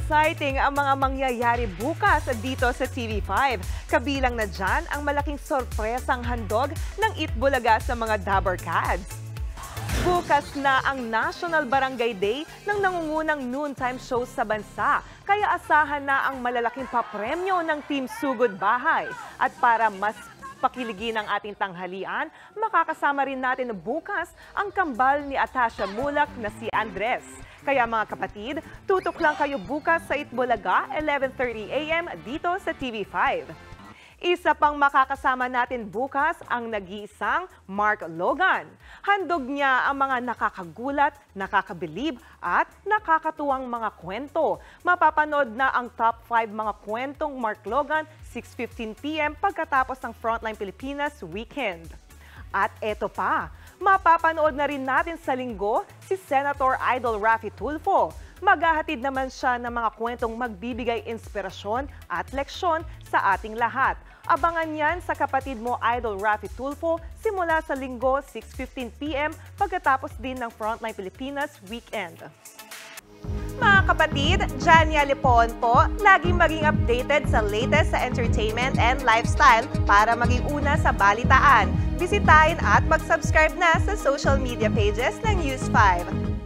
Exciting ang mga mangyayari bukas dito sa TV5. Kabilang na dyan ang malaking sorpresang handog ng Itbulaga sa mga Dabber Cats. Bukas na ang National Barangay Day ng nangungunang noontime shows sa bansa. Kaya asahan na ang malalaking papremyo ng Team Sugod Bahay. At para mas pakiligin ang ating tanghalian, makakasama rin natin bukas ang kambal ni Atasha Mulak na si Andres. Kaya mga kapatid, tutok lang kayo bukas sa Itbulaga, 11:30 AM dito sa TV5. Isa pang makakasama natin bukas ang nag-iisang Mark Logan. Handog niya ang mga nakakagulat, nakakabilib at nakakatuwang mga kwento. Mapapanood na ang top 5 mga kwentong Mark Logan 6:15 PM pagkatapos ng Frontline Pilipinas Weekend. At eto pa, mapapanood na rin natin sa linggo si Senator Idol Raffy Tulfo. Maghahatid naman siya ng mga kwentong magbibigay inspirasyon at leksyon sa ating lahat. Abangan yan sa kapatid mo Idol Raffy Tulfo simula sa linggo 6:15 PM pagkatapos din ng Frontline Pilipinas Weekend. Mga kapatid, Jania Lipon po, laging maging updated sa latest sa entertainment and lifestyle para maging una sa balitaan. Bisitahin at mag-subscribe na sa social media pages ng News 5.